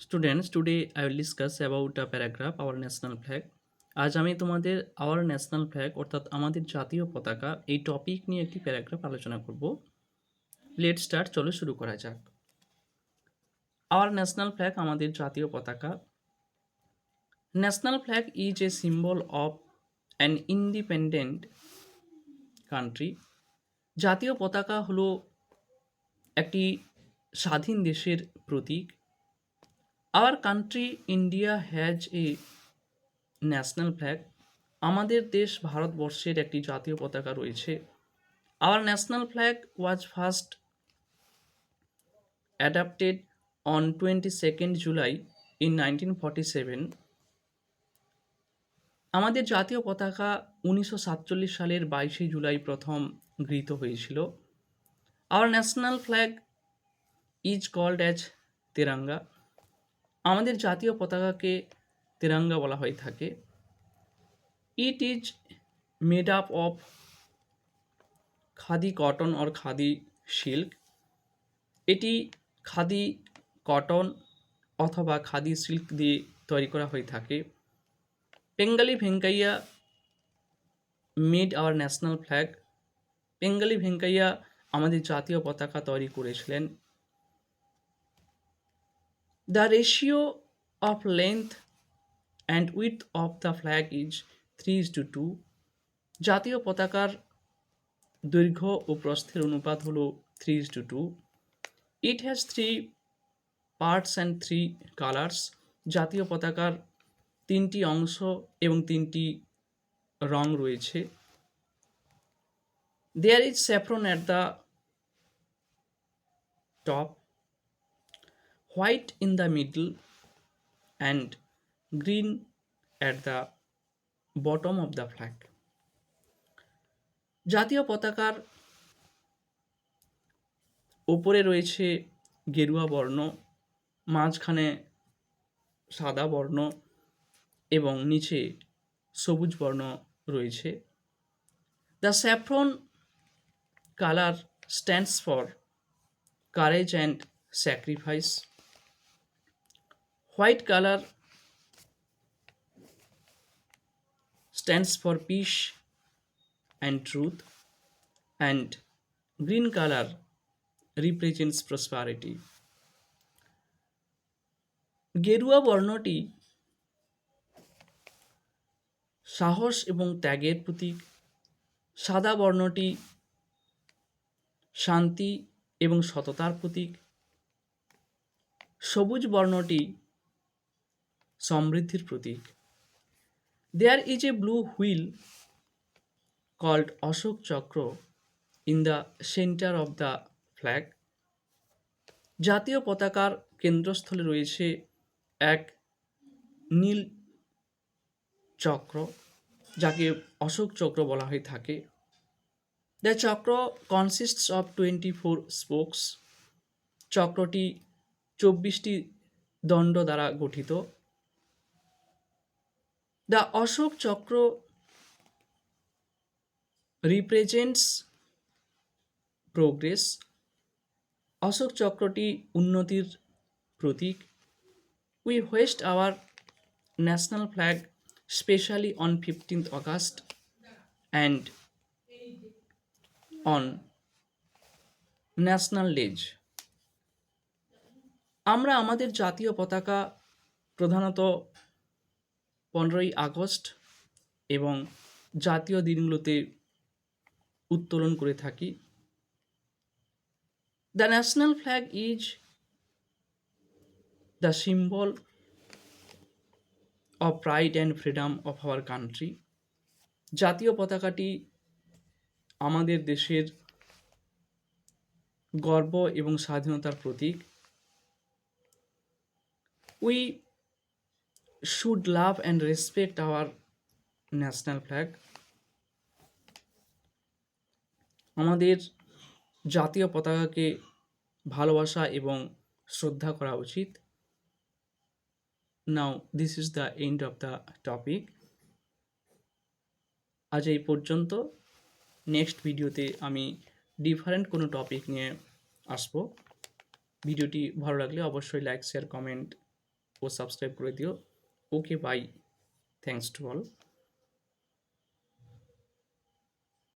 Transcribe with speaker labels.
Speaker 1: Students, today I will discuss about a paragraph our national flag. আজ আমি তোমাদের hour national flag অর্থাৎ আমাদের জাতীয় পতাকা এই টপিক নিয়ে একটি প্যারাগ্রাফ আলোচনা করব। লেট স্টার্ট, চলো শুরু করা যাক। আওয়ার ন্যাশনাল ফ্ল্যাগ আমাদের জাতীয় পতাকা। National flag is a symbol of an independent country. জাতীয় পতাকা হলো একটি স্বাধীন দেশের প্রতীক। Our country India has a national flag. আমাদের দেশ ভারতবর্ষের একটি জাতীয় পতাকা রয়েছে। Our national flag was first adopted on 22nd July in 1947। আমাদের জাতীয় পতাকা 1947 সালের 22শে জুলাই প্রথম গৃহীত হয়েছিল। Our national flag is called as Tiranga. আমাদের জাতীয় পতাকাকে তেরাঙ্গা বলা হয়ে থাকে। It is made up of khadi cotton or khadi silk. এটি খাদি কটন অথবা খাদি সিল্ক দিয়ে তৈরি করা হয়ে থাকে। Pingali Venkayya made our national flag. Pingali Venkayya আমাদের জাতীয় পতাকা তৈরি করেছিলেন। The ratio of length and width of the flag is 3:2। জাতীয় পতাকার দৈর্ঘ্য ও প্রস্থের অনুপাত হলো 3:2। It has 3 parts and 3 colours. জাতীয় পতাকার 3টি অংশ এবং 3টি রং রয়েছে। There is saffron at the top, white in the middle and green at the bottom of the flag. জাতীয় পতাকার ওপরে রয়েছে গেরুয়া বর্ণ, মাঝখানে সাদা বর্ণ এবং নিচে সবুজ বর্ণ রয়েছে। The saffron colour stands for courage and sacrifice. White colour stands for peace and truth, and green color represents prosperity. গেরুয়া বর্ণটি সাহস এবং ত্যাগের প্রতীক। সাদা বর্ণটি শান্তি এবং সততার প্রতীক। সবুজ বর্ণটি সমৃদ্ধির প্রতীক। There is a blue wheel called Ashok Chakra in the center of the flag. জাতীয় পতাকার কেন্দ্রস্থলে রয়েছে এক নীল চক্র, যাকে অশোক চক্র বলা হয়ে থাকে। দ্য চক্র কনসিস্টস অফ 24 স্পোকস। চক্রটি 24টি দণ্ড দ্বারা গঠিত। দ্য অশোক চক্র রিপ্রেজেন্টস প্রোগ্রেস। অশোক চক্রটি উন্নতির প্রতীক। We hoist our national flag specially on 15th August and on national days. আমরা আমাদের জাতীয় পতাকা প্রধানত 15ই আগস্ট এবং জাতীয় দিনগুলোতে উত্তোলন করে থাকি। The national flag is the symbol of pride and freedom of our country. জাতীয় পতাকাটি আমাদের দেশের গর্ব এবং স্বাধীনতার প্রতীক। We should love and respect our national flag. আমাদের জাতীয় পতাকাকে ভালোবাসা এবং শ্রদ্ধা করা উচিত। Now this is the end of the topic. আজ এই পর্যন্ত। নেক্সট ভিডিওতে আমি ডিফারেন্ট কোনো টপিক নিয়ে আসবো। ভিডিওটি ভালো লাগলে অবশ্যই লাইক, শেয়ার, কমেন্ট ও সাবস্ক্রাইব করে দিও। Okay bye, thanks to all.